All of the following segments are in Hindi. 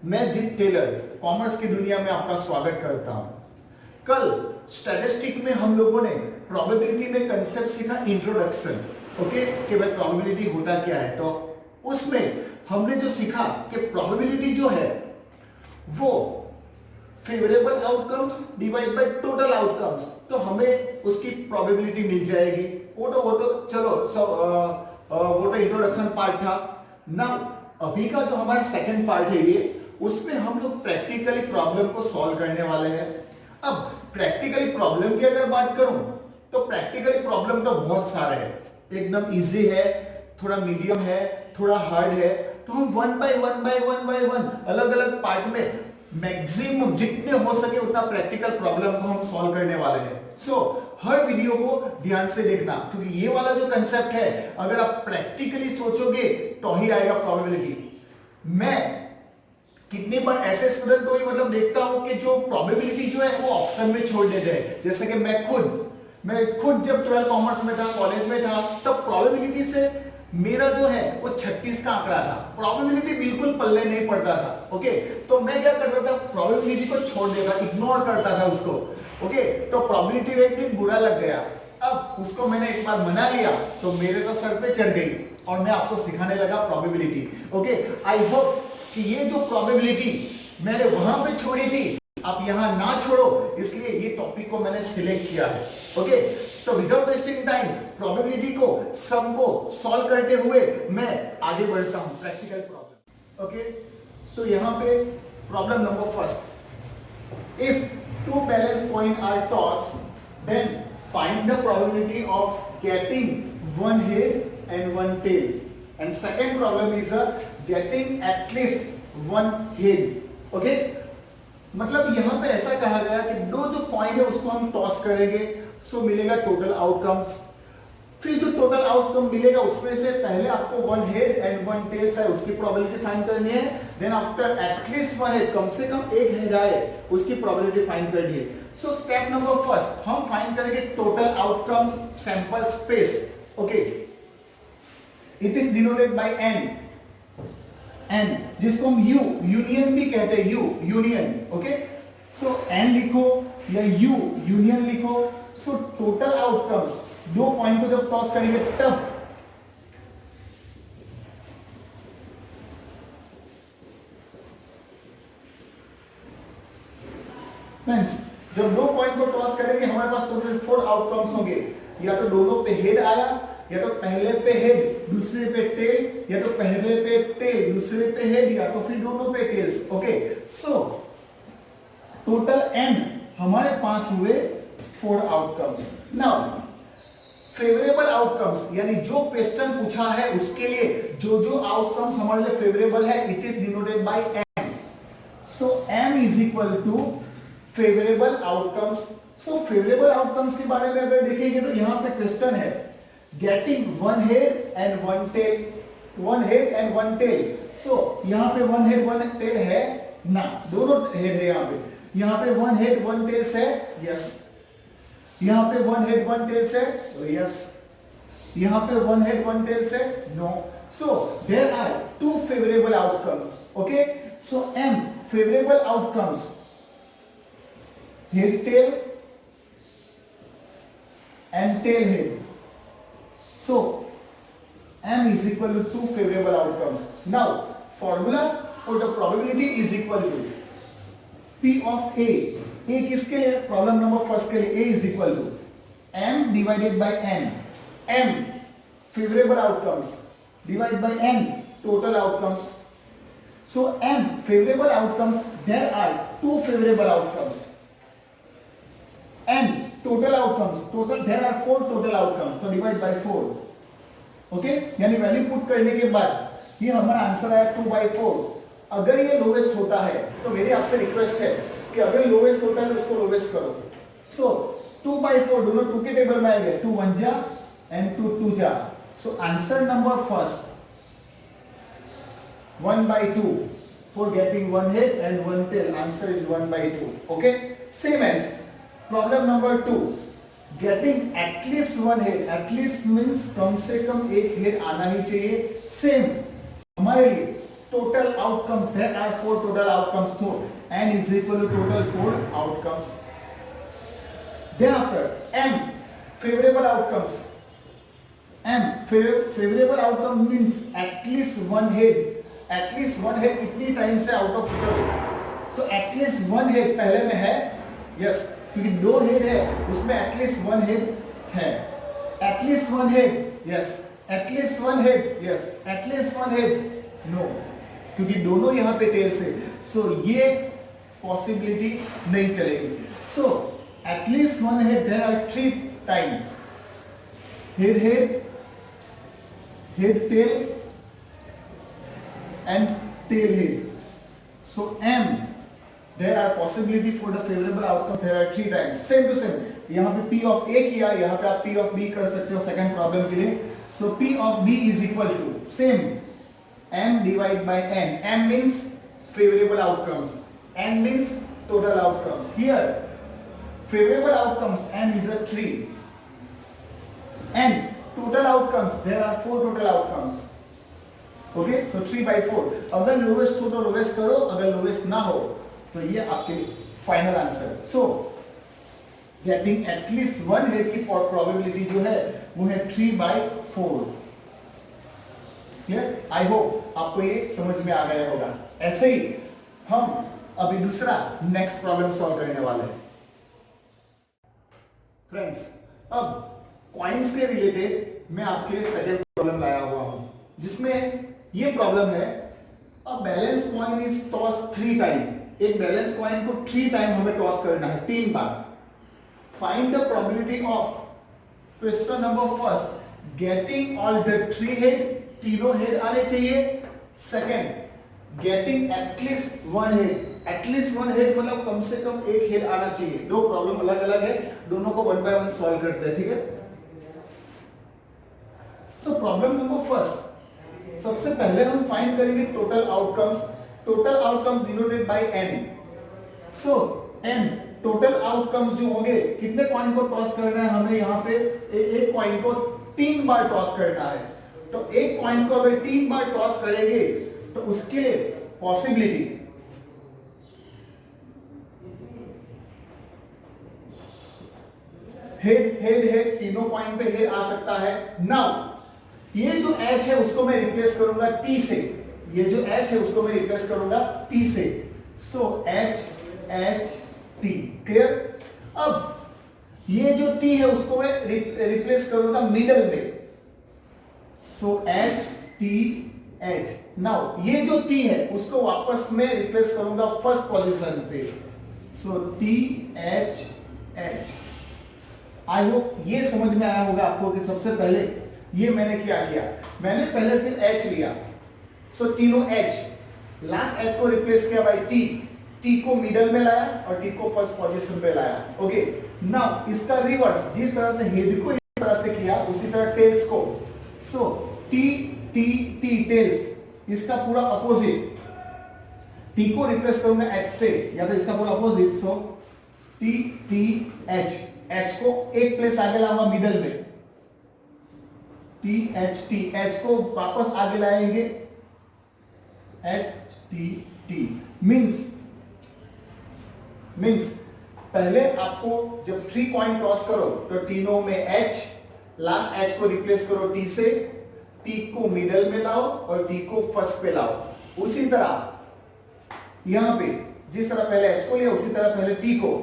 मैं जीत टेलर कॉमर्स की दुनिया में आपका स्वागत करता हूं। कल स्टैटिस्टिक में हम लोगों ने प्रोबेबिलिटी में कंसेप्ट सीखा इंट्रोडक्शन, ओके, कि भाई प्रोबेबिलिटी होता क्या है। तो उसमें हमने जो सीखा कि प्रोबेबिलिटी जो है वो favourable outcomes divide by total outcomes, तो हमें उसकी प्रोबेबिलिटी मिल जाएगी। वो तो चलो वो तो इंट्रोडक्शन पार्ट था ना। अभी का जो हमारा सेकंड पार्ट है ये, उसमें हम लोग प्रैक्टिकली प्रॉब्लम को सॉल्व करने वाले हैं। अब प्रैक्टिकली प्रॉब्लम की अगर बात करूं तो प्रैक्टिकली प्रॉब्लम तो बहुत सारे हैं, एकदम इजी है, थोड़ा मीडियम है, थोड़ा हार्ड है। तो हम वन बाय वन अलग अलग पार्ट में मैक्सिमम जितने हो सके उतना प्रैक्टिकल प्रॉब्लम को हम सॉल्व करने वाले हैं। सो हर वीडियो को ध्यान से देखना, क्योंकि ये वाला जो कंसेप्ट है अगर आप प्रैक्टिकली सोचोगे तो ही आएगा प्रोबेबिलिटी। मैं कितनी बार ऐसे स्टूडेंट को भी मतलब देखता हूं कि जो प्रोबेबिलिटी जो है वो ऑप्शन में छोड़ देते हैं। जैसे कि मैं खुद जब 12 कॉमर्स में था, कॉलेज में था, तब प्रोबेबिलिटी से मेरा जो है वो 36 का आंकड़ा था। प्रोबेबिलिटी बिल्कुल पल्ले नहीं पड़ता था। ओके, तो मैं क्या करता था, प्रोबेबिलिटी को छोड़ देता, इग्नोर करता था उसको। ओके, तो प्रोबेबिलिटी एक दिन बुरा लग गया। अब उसको मैंने एक बार मना लिया तो मेरे तो सर पे चढ़ गई और मैं आपको सिखाने लगा प्रोबेबिलिटी। ओके, आई होप कि ये जो प्रोबेबिलिटी मैंने वहां पे छोड़ी थी आप यहां ना छोड़ो, इसलिए ये टॉपिक को मैंने सिलेक्ट किया है। ओके, तो विदाउट वेस्टिंग टाइम प्रोबेबिलिटी को सम को सॉल्व करते हुए मैं आगे बढ़ता हूं प्रैक्टिकल प्रॉब्लम। ओके, तो यहां पे problem number first, if two balanced coins are tossed, then find the probability of getting one head and one tail. And second problem is getting at least one head. Okay? मतलब यहाँ पे ऐसा कहा गया कि दो जो कॉइन है उसको हम टॉस करेंगे, सो मिलेगा टोटल आउटकम्स। फिर जो टोटल आउटकम मिलेगा उसमें से पहले आपको one head and one tails है उसकी प्रोबेबिलिटी फाइंड करनी है। Then after at least one head, कम से कम एक हेड आए उसकी प्रोबेबिलिटी फाइंड करनी है। सो स्टेप नंबर फर्स्ट हम फाइंड करेंगे total outcomes sample space. Okay, it is denoted by n, n जिसको हम यू यूनियन भी कहते हैं, U union. Okay, so n लिखो या यू यूनियन लिखो। सो टोटल आउटकम्स दो पॉइंट को जब टॉस करेंगे तब फ्रेंड्स जब दो पॉइंट को टॉस करेंगे हमारे पास टोटल 4 आउटकम्स होंगे। या तो दोनों पे हेड आया, या तो पहले पे हेड दूसरे पे टेल, या तो पहले पे टेल दूसरे पे हेड, या तो फिर दोनों पे tails. Okay, so total n हमारे पास हुए 4 आउटकम्स। नाउ फेवरेबल आउटकम्स यानी जो क्वेश्चन पूछा है उसके लिए जो जो आउटकम्स हमारे लिए फेवरेबल है it is denoted by m. So m is equal to favourable outcomes. So favourable outcomes के बारे में अगर देखेंगे तो यहां पे क्वेश्चन है getting one head and one tail, one head and one tail. So यहां पे वन हेड वन टेल है ना, दोनों हेड है यहां पे वन हेड वन टेल्स है, यस। यहां पे वन हेड वन टेल्स है, यस। यहां पे वन हेड वन टेल्स है, no. So there are two favourable outcomes. Okay, so m favourable outcomes head tail and tail head. So m is equal to two favorable outcomes. Now formula for the probability is equal to p of a किसके लिए, प्रॉब्लम नंबर फर्स्ट के लिए a is equal to m divided by n, m favorable outcomes divided by n total outcomes. So m favorable outcomes, there are two favorable outcomes, n total outcomes, total there are 4 total outcomes, so divide by 4. Okay, यानी वैल्यू पुट करने के बाद ये हमारा आंसर आया 2/4। अगर ये लोवेस्ट होता है तो मेरी आपसे रिक्वेस्ट है कि अगर लोवेस्ट होता है तो इसको लोवेस्ट करो। सो 2/4 दोनों 2 के टेबल में आएंगे, 2 1 जा एंड 2 2 जा। So answer number first 1/2 for getting one head and one tail, answer is 1/2। Okay, same as problem number 2 getting at least one head, at least means कम से कम एक हेड आना ही चाहिए। सेम हमारे लिए total outcomes. There are 4 total outcomes. So n is equal to total 4 outcomes. Thereafter, m favorable outcomes. M favorable outcome means at least one head. At least one head कितनी टाइम से out of total? So at least one head पहले में है, यस, क्योंकि 2 हेड है उसमें at least one head है. At least one head, yes. At least one head, yes. At least one head, no. क्योंकि दोनों यहाँ पे टेल से, सो ये पॉसिबिलिटी नहीं चलेगी. सो at least one head, there are 3 times. Head, tail, and tail head. So M, there are possibility for the favorable outcome. There are 3 times. Same to same. यहाँ पे P of A किया, यहाँ पे आप P of B कर सकते हो सेकंड प्रॉब्लम के लिए. So P of B is equal to same M divided by N. M means favorable outcomes. N means total outcomes. Here favorable outcomes M is a 3. And total outcomes, there are 4 total outcomes. Okay, so 3 by 4. अगर लोवेस्ट हो तो लोवेस्ट करो, अगर लोवेस्ट ना हो तो ये आपके final answer. So getting at least one head की प्रोबेबिलिटी जो है वो है 3 by 4. क्लियर? आई होप आपको ये समझ में आ गया होगा. ऐसे ही हम अभी दूसरा नेक्स्ट प्रॉब्लम सॉल्व करने वाले हैं. फ्रेंड्स, अब कॉइन्स के रिलेटेड मैं आपके लिए सेकंड प्रॉब्लम लाया हुआ हूं, जिसमें ये प्रॉब्लम है a balance coin is toss 3 time. एक बैलेंस कॉइन को 3 टाइम हमें टॉस करना है, 3 बार. Find the probability of question number first, getting all the 3 head, तीनों हेड आने चाहिए. Second, getting at least one head. At least one head मतलब कम से कम एक हेड आना चाहिए. दो प्रॉब्लम अलग अलग है, दोनों को 1 by 1 सॉल्व करते हैं. ठीक है? सो प्रॉब्लम नंबर फर्स्ट, सबसे पहले हम फाइंड करेंगे total outcomes. Total outcomes denoted by n. So n total outcomes जो होंगे, कितने कॉइन को टॉस करना है हमें? यहाँ पे एक कॉइन को 3 बार टॉस करना है. तो एक कॉइन को अगर 3 बार टॉस करेंगे तो उसके लिए पॉसिबिलिटी हेड तीनों कॉइन पे हेड आ सकता है. नाउ ये जो h है उसको मैं रिप्लेस करूंगा t से. ये जो h है उसको मैं रिप्लेस करूंगा t से. सो h t. क्लियर? अब ये जो t है उसको मैं रिप्लेस करूंगा मिडल में. सो h t h. नाउ ये जो t है उसको वापस मैं रिप्लेस करूंगा फर्स्ट पोजीशन पे. सो t h h. I hope ये समझ में आया होगा आपको कि सबसे पहले ये मैंने क्या किया, मैंने पहले से h लिया. सो तीनों h, लास्ट h को रिप्लेस किया बाय t. t को मिडल में लाया और t को फर्स्ट पोजीशन पे लाया. ओके, नाउ इसका रिवर्स, जिस तरह से हेड को इस तरह से किया उसी तरह टेल्स को. सो t t t टेल्स, इसका पूरा अपोजिट. t को रिप्लेस करूंगा h से, या तो इसका पूरा अपोजिट. सो t t h. h को एक प्लेस आगे लाऊंगा मिडल में. t h t. h को वापस आगे लाएंगे h t t. मीन्स पहले आपको जब 3 कॉइन टॉस करो तो तीनों में h, लास्ट h को रिप्लेस करो t से, t को मिडल में लाओ और t को फर्स्ट पे लाओ. उसी तरह यहां पे जिस तरह पहले h को लिया उसी तरह पहले t को,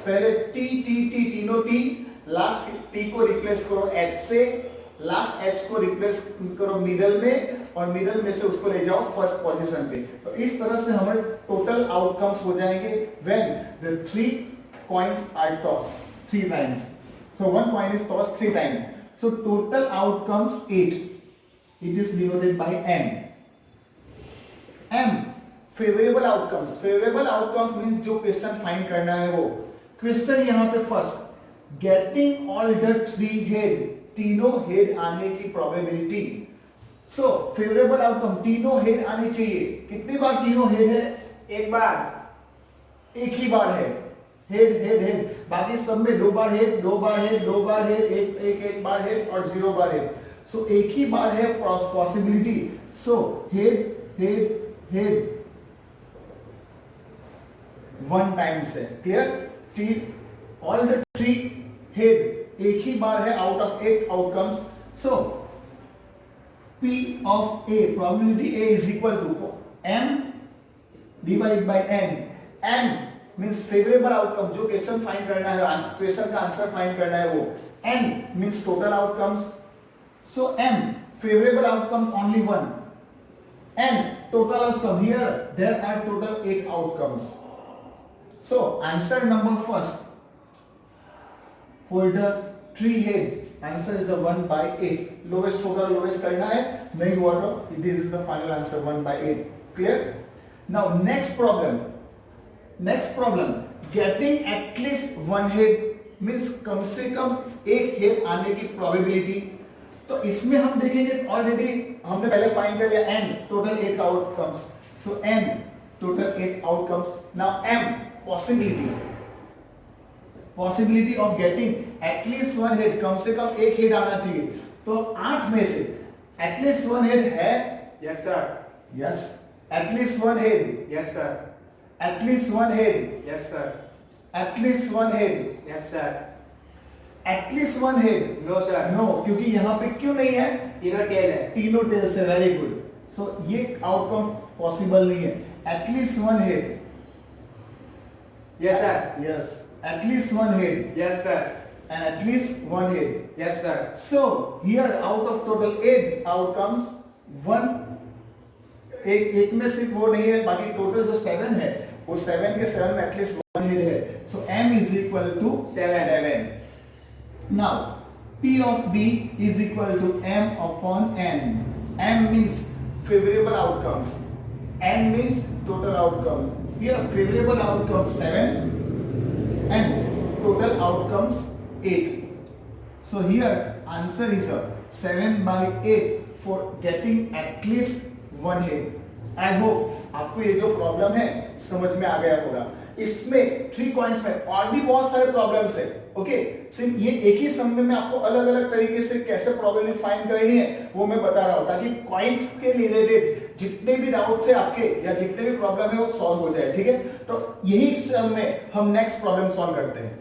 पहले t t t तीनों t, लास्ट t को रिप्लेस करो h से, लास्ट h को रिप्लेस करो मिडल में और मिडल में से उसको ले जाओ फर्स्ट पोजीशन पे. तो इस तरह से हमारे टोटल आउटकम्स हो जाएंगे when the 3 coins are toss 3 times. So one coin is toss 3 time. So total outcomes 8. It is denoted by m. m favourable outcomes. Favourable outcomes means जो क्वेश्चन फाइंड करना है वो क्वेश्चन. यहां पे first, getting all the 3 head, तीनों हेड आने की प्रोबेबिलिटी. सो फेवरेबल आउटकम, तीनों हेड आनी चाहिए. कितनी बार तीनों हेड है? एक बार, एक ही बार है. हेड. बाकी सब में 2 बार हेड, 2 बार हेड, 2 बार हेड, एक बार हेड और 0 बार हेड. सो एक ही बार है possibility. So head head one time से, clear? T all the 3 head एक ही बार है out of 8 outcomes. So P of A, probability A is equal to M divided by N. M means favorable outcome, जो क्वेश्चन फाइंड करना है, क्वेश्चन का आंसर फाइंड करना है वो. N means total outcomes. So M favorable outcomes only one. N total outcome, here there are total 8 outcomes. So answer number first for the 3 head, answer is a 1 by 8. Lowest होगा, lowest करना है, नहीं हुआ तो this is the final answer 1 by 8. Clear? Now next problem, getting at least 1 head means कम से कम एक हेड आने की probability. तो इसमें हम देखेंगे, ऑलरेडी हमने पहले फाइंड कर लिया n total 8 outcomes. So n total 8 outcomes. Now m possibility of getting at least 1 head, कम से कम एक हेड आना चाहिए. तो 8 में से at least 1 head है? Yes sir. Yes. At least 1 head. Yes sir. At least 1 head. Yes sir. At least 1 head. Yes sir. At least 1 head. No sir. No, क्योंकि यहाँ पे क्यों नहीं है? तीनों टेल है. तीनों टेल से, वेरी गुड. सो ये आउटकम पॉसिबल नहीं है. At least 1 head. Yes sir. Yes. At least 1 head. Yes sir. And at least 1 head. Yes sir. So here out of total 8 outcomes, 1 एक में सिर्फ वो नहीं है, बाकी टोटल जो 7 है वो 7 के 7 में एटलीस्ट 1 हेड है. So m is equal to 7. Now P of B is equal to m upon n. M means favorable outcomes, n means total outcomes. Here favorable outcomes 7 and total outcomes 8. So here answer is a 7 by 8 for getting at least 1 head. I hope आपको ये जो प्रॉब्लम है समझ में आ गया होगा. इसमें 3 कॉइन्स में और भी बहुत सारे प्रॉब्लम्स है. ओके, सिर्फ ये एक ही सम में आपको अलग अलग तरीके से कैसे प्रोबेबिलिटी फाइंड करनी है वो मैं बता रहा हूं, ताकि कॉइन्स के रिलेटेड जितने भी डाउट्स है आपके या जितने भी प्रॉब्लम है वो सॉल्व हो जाए. ठीक है, तो यही सम में हम नेक्स्ट प्रॉब्लम सॉल्व करते हैं.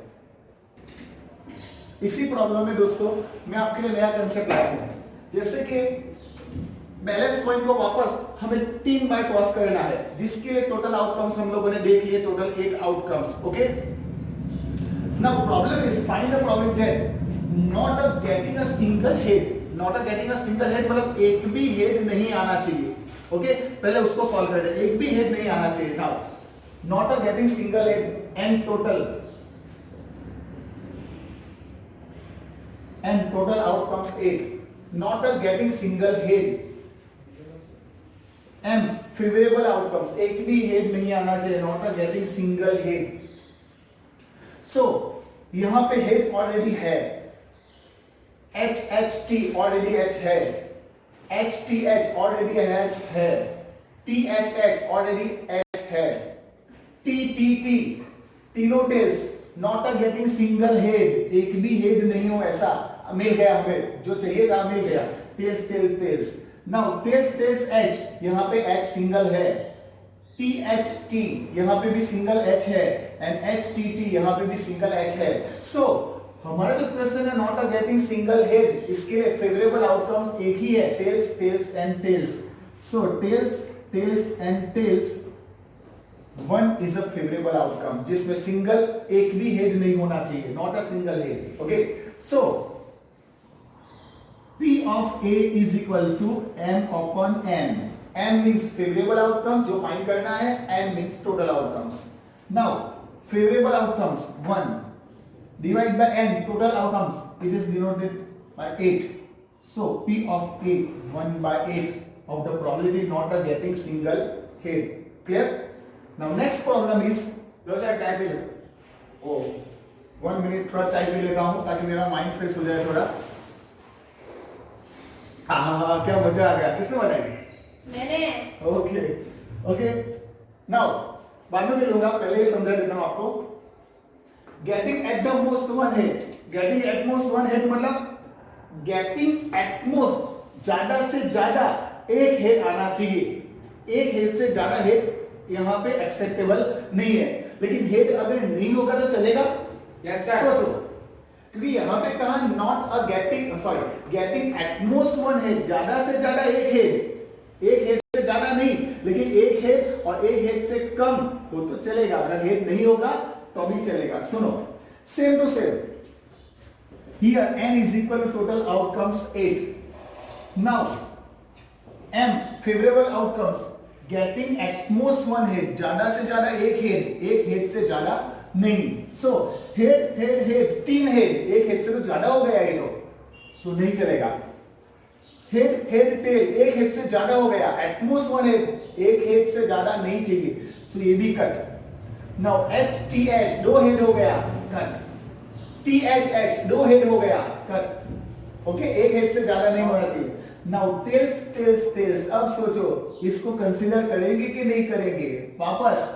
इसी प्रॉब्लम में दोस्तों मैं आपके लिए नया कंसेप्ट लाया हूं. जैसे कि बैलेंस पॉइंट को वापस हमें 3 बार क्रॉस करना है, जिसके लिए टोटल आउटकम्स हम लोगों ने देख लिए, total 8 outcomes. Okay, now problem is find the probability that not a getting a single head. Not a getting a single head मतलब एक भी हेड नहीं आना चाहिए. ओके, पहले उसको सॉल्व करते हैं. एक भी हेड नहीं आना चाहिए. Now not a getting single head and total outcomes 8. Not a getting single head. M favorable outcomes, एक भी head नहीं आना चाहिए. Not a getting single head. So यहाँ पे head already है. HHT already H है. HTH already H है. THH already H है. TTT तीनों tails not a getting single head, एक भी हेड नहीं हो ऐसा. मिल गया, हमें जो चाहिए था मिल गया. Tails tails tails. Now tails tails H, यहाँ पे एच सिंगल है. THT यहाँ पे भी सिंगल एच है एंड HTT यहाँ पे भी सिंगल एच है. सो हमारा जो क्वेश्चन है not a getting single head, इसके लिए फेवरेबल आउटकम्स एक ही है, tails tails and tails. So tails tails and tails 1 is a favorable outcome, जिसमें सिंगल एक भी हेड नहीं होना चाहिए. Not a single head. Okay, so P of A is equal to M upon N. M means favorable outcomes जो फाइंड करना है, N means total outcomes. Now favorable outcomes 1 divide by N total outcomes, it is denoted by 8. So P of A 1 by 8 of the probability not a getting single head. Clear? Now next problem is, low sir चाय पी लो. ओ 1 मिनट थोड़ा चाय पी लेता हूँ ताकि मेरा माइंड फ्रेश हो जाए थोड़ा. हाँ, क्या मजा आ गया. किसने बनाई? मैंने. ओके ओके, नाउ बाद में मिलूंगा, पहले ही समझा देता हूँ आपको. Getting at the most 1 head. Getting at most 1 head मतलब गेटिंग एट मोस्ट ज्यादा से ज्यादा एक हेड आना चाहिए. एक हेड से ज्यादा हेड यहाँ पे एक्सेप्टेबल नहीं है, लेकिन हेड अगर नहीं होगा तो चलेगा। Yes sir. सोचो, क्योंकि यहाँ पे कहा not a getting at most one head, ज्यादा से ज्यादा एक हेड से ज्यादा नहीं, लेकिन एक हेड और एक हेड से कम हो तो चलेगा, अगर हेड नहीं होगा तो भी चलेगा। सुनो, same to same here n is equal to total outcomes 8. Now m favorable outcomes getting at most one head, ज्यादा से ज्यादा एक हेड से ज्यादा नहीं। सो हेड तीन हेड, एक हेड से तो ज्यादा हो गया ये तो, सो नहीं चलेगा। हेड टेल, एक हेड से ज्यादा हो गया, एटमोस्ट वन हेड, एक हेड से ज्यादा नहीं चाहिए, सो ये भी cut. Now H T H, दो हेड हो गया, कट। टी एच एच, दो हेड हो गया, कट। ओके, एक हेड से ज्यादा नहीं होना चाहिए। नाउ टेल्स, अब सोचो इसको कंसीडर करेंगे कि नहीं करेंगे। वापस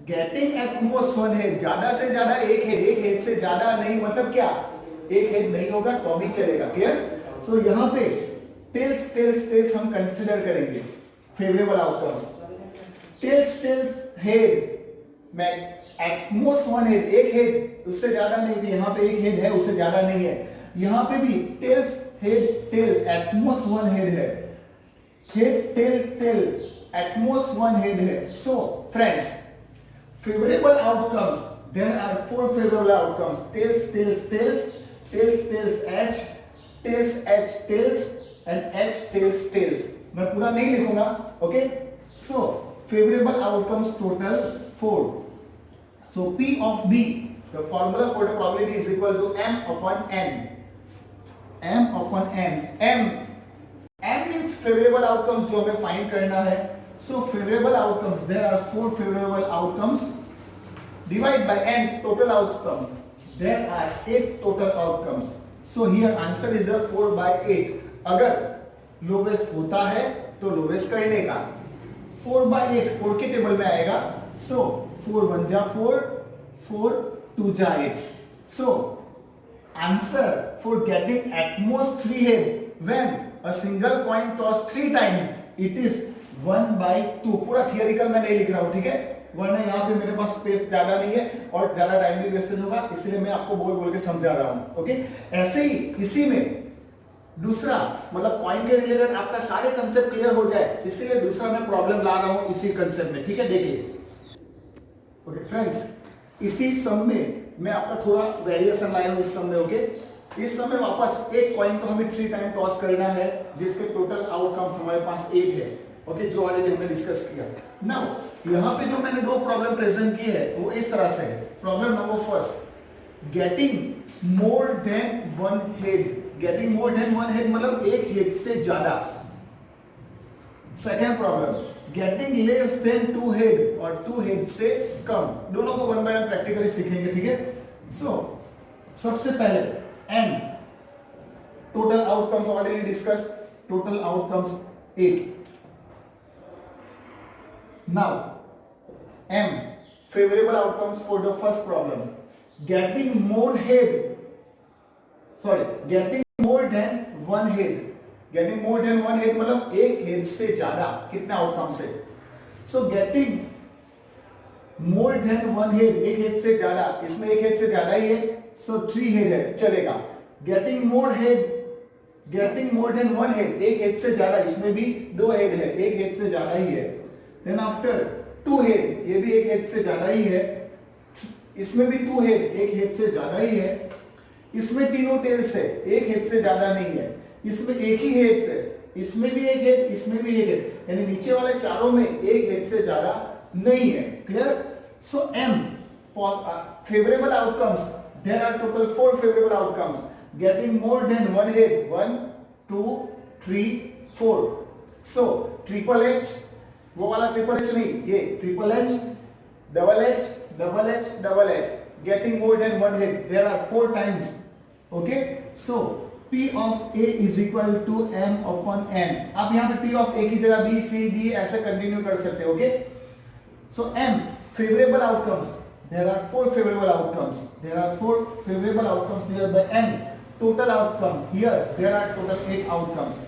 getting at most one head, ज्यादा से ज्यादा एक हेड से ज्यादा नहीं, मतलब क्या, एक हेड नहीं होगा तो भी चलेगा। क्लियर? सो यहाँ पे टेल्स हम कंसीडर करेंगे फेवरेबल आउटकम्स। टेल्स हेड में एटमोस्ट वन हेड, एक हेड उससे ज्यादा नहीं, भी यहाँ पे एक हेड है उससे ज्यादा नहीं है, यहाँ पे भी टेल्स एटमोस्ट वन हेड है, head tail at most one head है। So friends, favourable outcomes, there are 4 favourable outcomes, tails H and H tails. मैं पूरा नहीं लिखूंगा, okay. So favourable outcomes total 4. So P of B, the formula for the probability is equal to m upon n. m upon n. m means favorable outcomes जो हमें find करना है. So favorable outcomes, there are 4 favorable outcomes. Divide by n, total outcome. There are 8 total outcomes. So here answer is a 4 by 8. अगर lowest होता है तो lowest करने का 4 by 8 4 के टेबल में आएगा। So 4 1 जा 4, 4 2 जा 8. So answer for getting at most 3 head when a single coin toss 3 times, it is 1 by 2. पूरा थियोरिकल मैं नहीं लिख रहा हूँ, ठीक है, वरना यहाँ पे मेरे पास स्पेस ज्यादा नहीं है और ज्यादा टाइम भी वेस्टेज होगा, इसलिए मैं आपको बोल के समझा रहा हूँ। ओके, ऐसे ही इसी में दूसरा, मतलब कॉइन के रिलेटेड आपका सारे कंसेप्ट क्लियर हो जाए, इसीलिए दूसरा मैं प्रॉब्लम ला रहा हूँ इसी कंसेप्ट में, ठीक है। देखिए, ओके फ्रेंड्स, इसी सम में मैं आपका थोड़ा वेरिएशन लाया हूँ इस सम में। ओके, इस सम में वापस एक कॉइन को हमें 3 टाइम टॉस करना है, जिसके टोटल आउटकम्स हमारे पास 8 है। ओके, जो ऑलरेडी हमने डिस्कस किया। नाउ यहाँ पे जो मैंने 2 प्रॉब्लम प्रेजेंट की है वो इस तरह से है। Problem number first, getting more than one head. Getting more than one head मतलब एक हेड से ज्यादा। Second problem, getting less than 2 head और 2 हेड से कम। दोनों को 1 बाय 1 प्रैक्टिकली सीखेंगे, ठीक है। सो सबसे पहले n, total outcomes already discuss, total outcomes 8। Now m, favourable outcomes for the first problem, getting more than one head. Getting more than one head मतलब एक हेड से ज्यादा, कितने आउटकम से। So getting more than one head, एक हेड से ज्यादा, इसमें एक हेड से ज्यादा ही है, सो 3 हेड है, चलेगा। Getting more than one head, एक हेड से ज्यादा, इसमें भी 2 हेड है, एक हेड से ज्यादा ही है। देन आफ्टर 2 हेड, ये भी एक हेड से ज्यादा ही है, इसमें भी 2 हेड, एक हेड से ज्यादा ही है। इसमें तीनों टेल्स है, एक हेड से ज्यादा नहीं है। इसमें एक ही हेड है, इसमें भी एक हेड, इसमें भी एक हेड, यानी नीचे वाले चारों में एक हेड से ज्यादा नहीं है। Clear? So m favorable outcomes, there are total 4 favorable outcomes, getting more than one head, 1 2 3 4. so triple h, वो वाला ट्रिपल एच नहीं, ये triple H, double H, double H, double H, getting more than one head, there are 4 times. okay, so P of A is equal to M upon N. आप यहाँ पे P of A की जगह B, C, D ऐसे कंटिन्यू कर सकते हो। Okay, so M favorable outcomes, there are 4 favorable outcomes, there are 4 favorable outcomes here by N total outcome, here there are total 8 outcomes।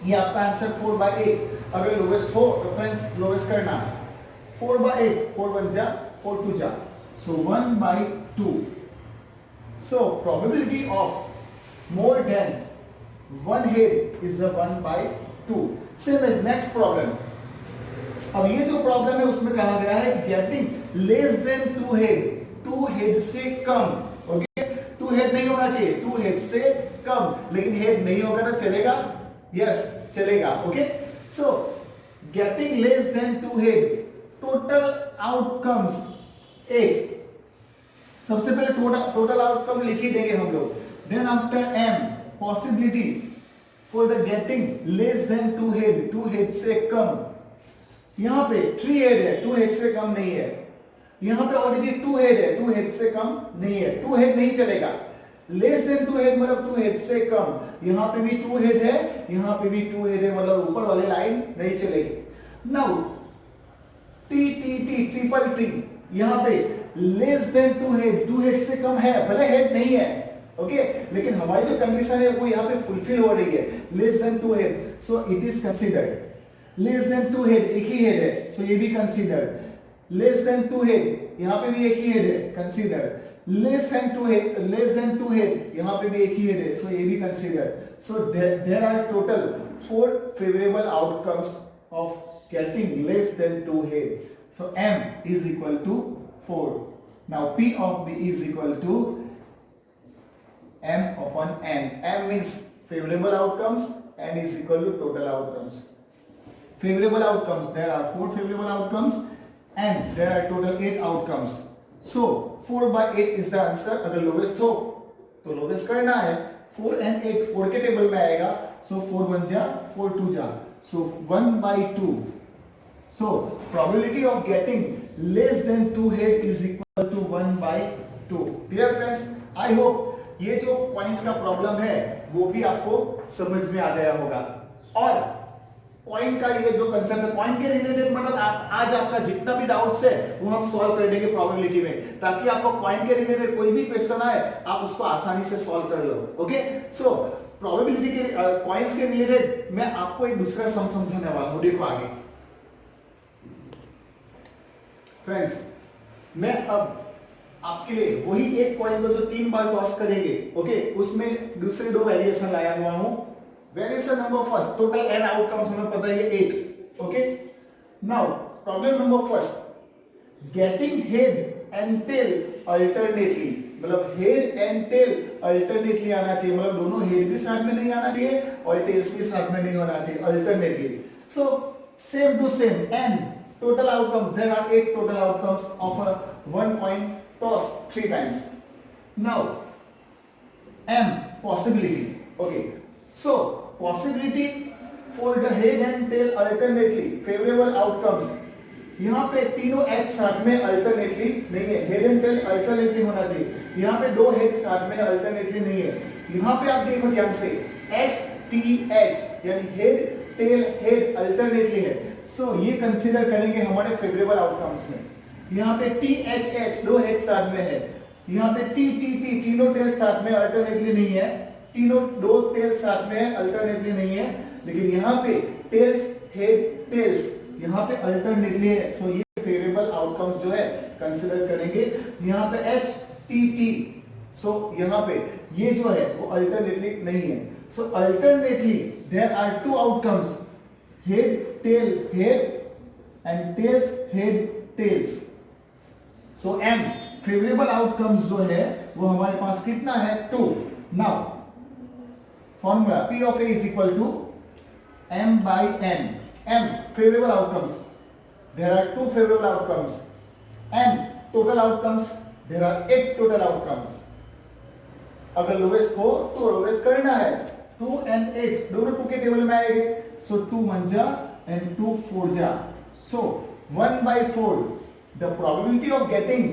ये आपका आंसर 4 by 8। अगर लोवेस्ट हो तो फ्रेंड्स लोवेस्ट करना है 4/8 4 1 जा 4 2 जा so 1/2 so probability of more than one head is a 1/2 same as next problem अब ये जो प्रॉब्लम है उसमें कहा गया है getting less than 2 head 2 head से कम ओके 2 हेड नहीं होना चाहिए 2 हेड से कम लेकिन हेड नहीं होगा ना चलेगा यस चलेगा okay so getting less than 2 head total outcomes 8 सबसे पहले टोटल आउटकम लिख ही देंगे हम लोग then after m possibility for the getting less than 2 head से कम यहां पे 3 हेड है 2 हेड से कम नहीं है यहां पे ऑलरेडी 2 हेड है 2 हेड से कम नहीं है 2 हेड नहीं चलेगा लेस देन 2 हेड मतलब 2 हेड से कम यहां पे भी 2 हेड है यहां पे भी 2 हेड है मतलब ऊपर वाले लाइन नहीं चलेगी now T T T triple T यहां पे लेस देन 2 हेड से कम है भले हेड नहीं है ओके लेकिन हमारी जो कंडीशन है वो यहां पे फुलफिल हो रही है less than 2 head so it is considered less than 2 head एक ही हेड है सो ये भी कंसीडर्ड लेस देन 2 हेड यहां पे भी एक ही हेड है कंसीडर्ड लेस देन 2 हेड यहां पे भी एक ही हेड है सो ये भी considered so there are total 4 favourable outcomes of getting less than 2 head so m is equal to 4 now p of b is equal to m upon n m means favorable outcomes n is equal to total outcomes favorable outcomes there are 4 favorable outcomes and there are total 8 outcomes so 4/8 is the answer अगर lowest हो तो lowest करना है 4 and 8 4 के टेबल में आएगा so 4 1 जा 4 2 जा so 1/2 so probability of getting less than 2 head is equal to 1/2 dear friends I hope ये जो पॉइंट्स का प्रॉब्लम है वो भी आपको समझ में आ गया होगा और पॉइंट का ये जो कंसेप्ट है पॉइंट के रिलेटेड मतलब आज आपका जितना भी डाउट्स है वो हम सॉल्व कर देंगे प्रोबेबिलिटी में ताकि आपको पॉइंट के रिलेटेड कोई भी क्वेश्चन आए आप उसको आसानी से सॉल्व कर लो ओके सो प्रोबेबिलिटी के पॉइंट्स के रिलेटेड मैं आपको एक दूसरा सम समझाने वाला हूं देखो आगे फ्रेंड्स मैं अब आपके लिए वही एक पॉइंट को जो 3 बार टॉस करेंगे ओके उसमें दूसरे 2 वेरिएशन लाया हुआ हूं variation number first total n outcomes हमें पता है 8 okay now problem number first getting head and tail alternately मतलब हेड एंड टेल अल्टरनेटली आना चाहिए मतलब दोनों हेड भी साथ में नहीं आना चाहिए और टेल्स भी साथ में नहीं होना चाहिए alternately so same to same n total outcomes there are 8 total outcomes of a 1 point toss 3 times now m possibility okay so possibility for the head and tail alternately favorable outcomes यहाँ पे तीनों h साथ में अल्टरनेटली नहीं है हेड एंड टेल अल्टरनेटली होना चाहिए यहाँ पे 2 हेड साथ में अल्टरनेटली नहीं है यहाँ पे आप देखो ध्यान से h t h यानी हेड टेल हेड अल्टरनेटली है सो ये कंसीडर करेंगे हमारे फेवरेबल आउटकम्स में यहाँ पे टी एच एच 2 हेड साथ में है यहाँ पे टी टी टी तीनों टेल साथ में अल्टरनेटली नहीं है तीनों 2 टेल साथ में अल्टरनेटली नहीं है लेकिन यहाँ पे टेल्स हेड टेल्स यहाँ पे अल्टरनेटली है सो ये फेवरेबल आउटकम्स जो है कंसीडर करेंगे यहाँ पे एच टी टी सो यहाँ पे ये जो है वो अल्टरनेटली नहीं है so alternately there are 2 outcomes head tail head and tails head tails so m favorable outcomes जो है वो हमारे पास कितना है 2 now formula p of a is equal to m by n m favorable outcomes there are 2 favorable outcomes n total outcomes there are 8 total outcomes अगर लोवेस्ट हो तो लोवेस्ट करना है 2 and 8 दोनों 2 के टेबल में आएंगे so 2 1 ja and 2 4 ja so 1/4 the probability of getting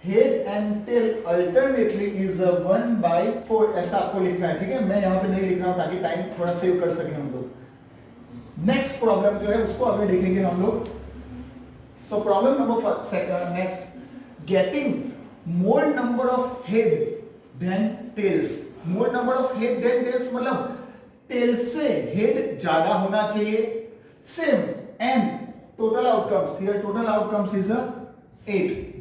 head and tail alternately is a 1/4 ऐसा आपको लिखना है ठीक है मैं यहाँ पे नहीं लिख रहा हूँ ताकि टाइम थोड़ा सेव कर सके हम लोग नेक्स्ट प्रॉब्लम जो है उसको अभी देखेंगे हम लोग so problem number next getting more number of head than tails more number of head than tails मतलब टेल से हेड ज्यादा होना चाहिए Same, and total outcomes. Here total outcomes is a 8.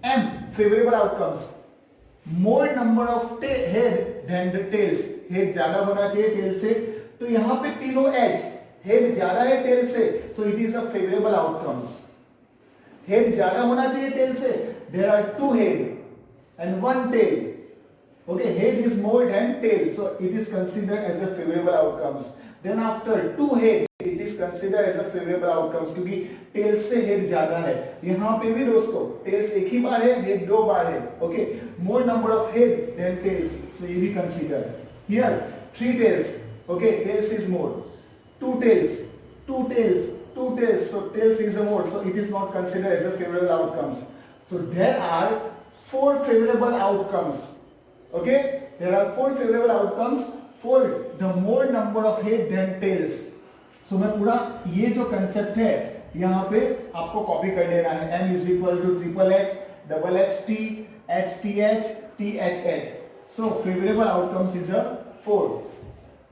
M, favorable outcomes. More number of head than the tails. Head ज्यादा होना चाहिए tail से, तो यहाँ पे तीनों H, head ज्यादा है tail से, so it is a favorable outcomes. Head ज्यादा होना चाहिए tail से. There are 2 head and 1 tail. Okay, head is more than tail, so it is considered as a favorable outcomes. Then after 2 head, it is considered as a favorable outcomes क्योंकि tail से head ज्यादा है. यहाँ पे भी दोस्तों tails एक ही बार है, head 2 बार है. Okay, more number of head than tails, so ये भी consider. Here 3 tails. Okay, tails is more. 2 tails, 2 tails, 2 tails. So tails is more, so it is not considered as a favorable outcomes. So there are 4 favorable outcomes. Okay, there are 4 favorable outcomes for the more number of head than tails. So मैं पूरा ये जो कंसेप्ट है यहाँ पे आपको कॉपी कर लेना है. M is equal to triple H, double H T, H T H, T H H. So favorable outcomes is a 4.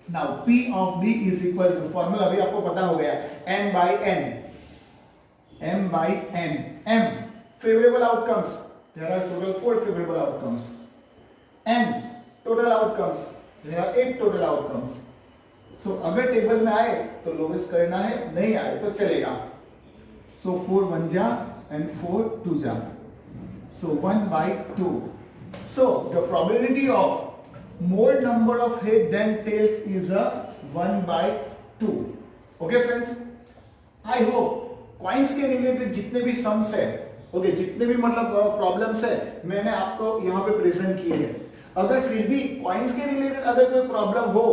Now P of D is equal to formula अभी आपको पता हो गया M by N. M by N. M favorable outcomes. There are total 4 favorable outcomes. N total outcomes. There are 8 total outcomes. So अगर टेबल में आए तो लोवेस्ट करना है, नहीं आए तो चलेगा. So 4 1 जा and 4 2 जा. So 1 by 2. So the probability of more number of head than tails is a 1 by 2. Okay friends? I hope coins के रिलेटेड जितने भी सम्स है, ओके, जितने भी मतलब प्रॉब्लम्स है मैंने आपको यहाँ पे प्रेजेंट किए हैं. अगर फिर भी कॉइन्स के रिलेटेड अगर कोई प्रॉब्लम हो,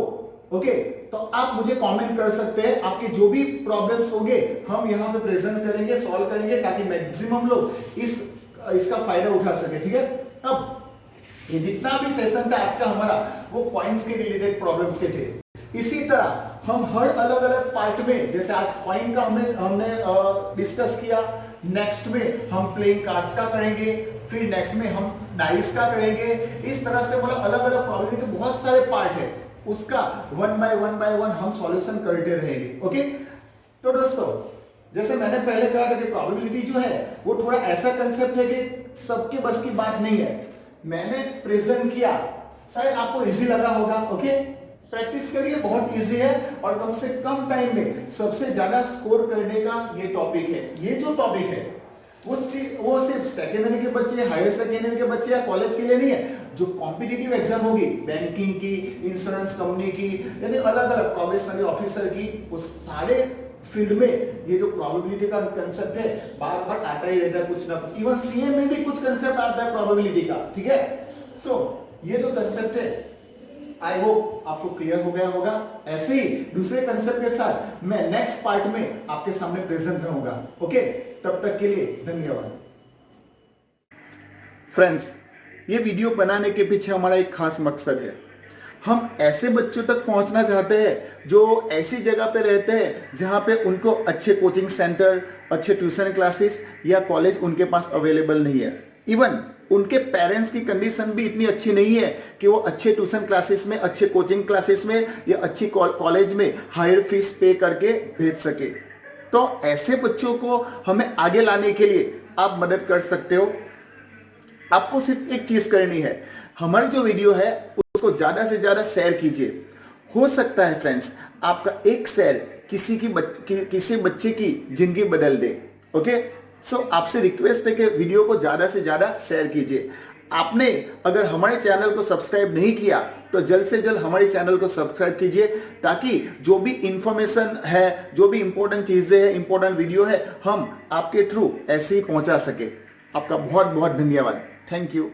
ओके, तो आप मुझे कमेंट कर सकते हैं. आपके जो भी प्रॉब्लम्स होंगे हम यहाँ पे प्रेजेंट करेंगे, सॉल्व करेंगे, ताकि मैक्सिमम लोग इसका फायदा उठा सके. ठीक है. अब ये जितना भी सेशन था आज का हमारा, वो कॉइन्स के रिलेटेड प्रॉब्लम्स के थे. इसी तरह हम हर अलग अलग पार्ट में, जैसे आज कॉइन का हमने डिस्कस किया, नेक्स्ट में हम प्लेइंग कार्ड्स का करेंगे, फिर नेक्स्ट में हम डाइस का करेंगे. इस तरह से मतलब अलग अलग प्रॉब्लम के बहुत सारे पार्ट है, उसका 1 बाय 1 हम सॉल्यूशन करते रहेंगे. ओके. तो दोस्तों जैसे मैंने पहले कहा था कि प्रोबेबिलिटी जो है वो थोड़ा ऐसा कंसेप्ट है कि सबके बस की बात नहीं है. मैंने प्रेजेंट किया, शायद आपको इजी लगा होगा. ओके, प्रैक्टिस करिए, बहुत इजी है और कम से कम टाइम में सबसे ज्यादा स्कोर करने का ये टॉपिक है. ये जो टॉपिक है वो सिर्फ सेकेंडरी के बच्चे, हायर सेकेंडरी के बच्चे या कॉलेज के लिए नहीं है. जो कॉम्पिटिटिव एग्जाम होगी, बैंकिंग की, इंश्योरेंस कंपनी की, यानी अलग अलग प्रोबेशनरी ऑफिसर की, वो सारे फील्ड में ये जो प्रोबेबिलिटी का कंसेप्ट है बार बार आता ही रहता है कुछ ना कुछ. इवन सीए में भी कुछ कंसेप्ट आता है प्रोबेबिलिटी का. ठीक है. सो ये जो कंसेप्ट है आई होप आपको क्लियर हो गया होगा. ऐसे ही दूसरे कंसेप्ट के साथ मैं नेक्स्ट पार्ट में आपके सामने प्रेजेंट रहूंगा. ओके, तब तक के लिए धन्यवाद. फ्रेंड्स, ये वीडियो बनाने के पीछे हमारा एक खास मकसद है. हम ऐसे बच्चों तक पहुंचना चाहते हैं जो ऐसी जगह पे रहते हैं जहां पे उनको अच्छे कोचिंग सेंटर, अच्छे ट्यूशन क्लासेस या कॉलेज उनके पास अवेलेबल नहीं है. इवन उनके पेरेंट्स की कंडीशन भी इतनी अच्छी नहीं है कि वो अच्छे ट्यूशन क्लासेस में, अच्छे कोचिंग क्लासेस में या अच्छी कॉलेज में हायर फीस पे करके भेज सके. तो ऐसे बच्चों को हमें आगे लाने के लिए आप मदद कर सकते हो. आपको सिर्फ एक चीज करनी है, हमारी जो वीडियो है उसको ज्यादा से ज्यादा शेयर कीजिए. हो सकता है फ्रेंड्स आपका एक शेयर किसी बच्चे की जिंदगी बदल दे. ओके. सो आपसे रिक्वेस्ट है कि वीडियो को ज्यादा से ज्यादा शेयर कीजिए. आपने अगर हमारे चैनल को सब्सक्राइब नहीं किया तो जल्द से जल्द हमारे चैनल को सब्सक्राइब कीजिए, ताकि जो भी इंफॉर्मेशन है, जो भी इंपॉर्टेंट चीजें हैं, इंपॉर्टेंट वीडियो है, हम आपके थ्रू ऐसे ही पहुंचा सके. आपका बहुत बहुत धन्यवाद. Thank you.